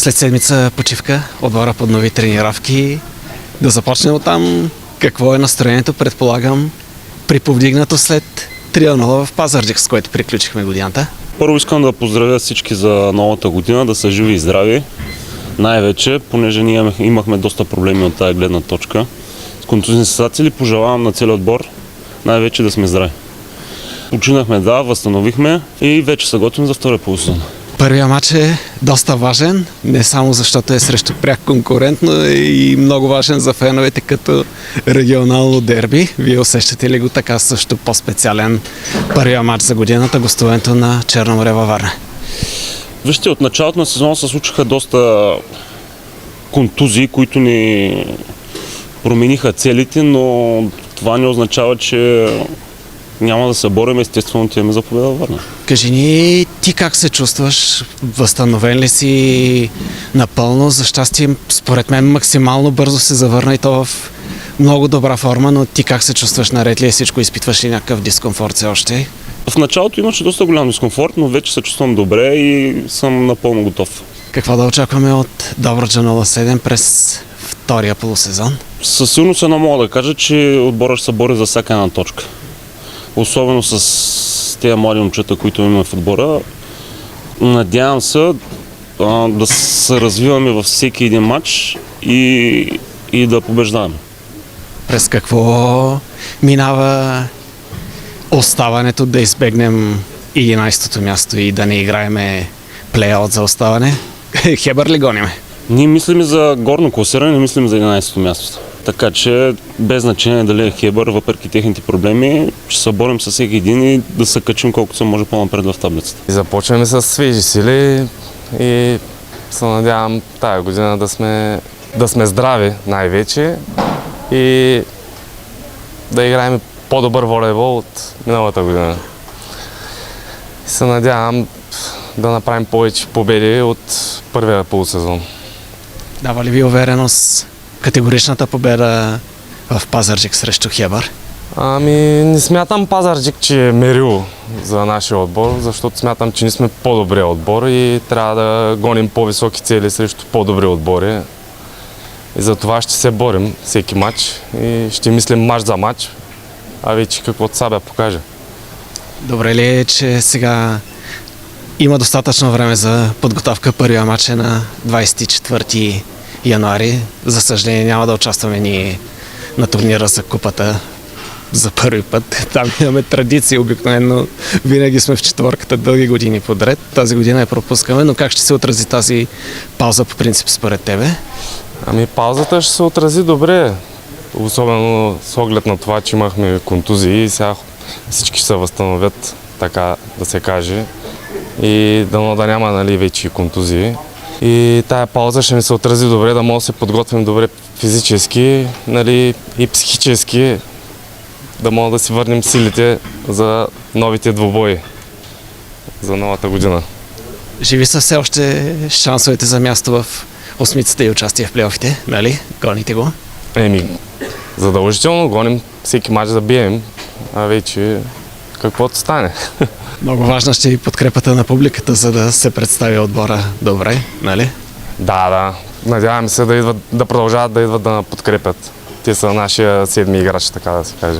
След седмица почивка, отбора поднови тренировки. Да започнем оттам. Какво е настроението, предполагам, приповдигнато след 3-0 в Пазарджик, с което приключихме годината? Първо искам да поздравя всички за новата година, да са живи и здрави. Най-вече, понеже ние имахме доста проблеми от тази гледна точка. С контузни ситуации пожелавам на целия отбор най-вече да сме здрави. Починахме, да, възстановихме и вече се готвим за втория полусезон. Първият матч е доста важен, не само защото е срещу пряк конкурент, но и много важен за феновете като регионално дерби. Вие усещате ли го така също по-специален първия матч за годината, гостуването на Черно море във Варна? Вижте, от началото на сезона се случиха доста контузии, които ни промениха целите, но това не означава, че няма да се борим, естествено отиваме за победа във Варна. Кажи ни, ти как се чувстваш? Възстановен ли си напълно? За щастие, според мен максимално бързо се завърна и то в много добра форма, но ти как се чувстваш? Наред ли е всичко? Изпитваш ли някакъв дискомфорт все още? В началото имаше доста голям дискомфорт, но вече се чувствам добре и съм напълно готов. Какво да очакваме от Добруджа 07 през втория полусезон? Със сигурност едно мога да кажа, че отборът ще се бори за всяка една точка. Особено с тези млади момчета, които имаме в отбора. Надявам се да се развиваме във всеки един матч и да побеждаваме. През какво минава оставането, да избегнем 11-то място и да не играеме плей-аут за оставане? Хебър ли гониме? Ние мислим за горно класиране, не мислим за 11-то място. Така че без значение дали е Хебър, въпреки техните проблеми, ще се борим с всеки един и да се качим колкото се може по-напред в таблицата. Започваме с свежи сили и се надявам тая година да сме здрави най-вече и да играем по-добър волейбол от миналата година. И се надявам да направим повече победи от първия полусезон. Дава ли ви увереност категоричната победа в Пазарджик срещу Хебър? Не смятам Пазарджик, че е мерило за нашия отбор, защото смятам, че ние сме по-добрия отбор и трябва да гоним по-високи цели срещу по-добри отбори. И за това ще се борим всеки матч и ще мислим матч за матч, а вече каквото Сабя покаже. Добре ли е, че сега има достатъчно време за подготовка? Първия матч е на 24 януари. За съжаление няма да участваме ние на турнира за купата за първи път. Там имаме традиции, обикновено винаги сме в четворката дълги години подред. Тази година я пропускаме, но как ще се отрази тази пауза по принцип според тебе? Паузата ще се отрази добре, особено с оглед на това, че имахме контузии и сега всички ще се възстановят, така да се каже. И дано да няма вече контузии. И тая пауза ще ни се отрази добре, да може да се подготвим добре физически и психически, да може да си върнем силите за новите двубои за новата година. Живи са все още шансовете за място в осмицата и участие в плейофите, нали? Гоните го? Задължително гоним всеки мач да бием, а вече каквото стане. Много важна ще е подкрепата на публиката, за да се представи отбора добре, нали? Да. Надяваме се да продължават да идват да подкрепят. Те са нашия седми играч, така да се каже.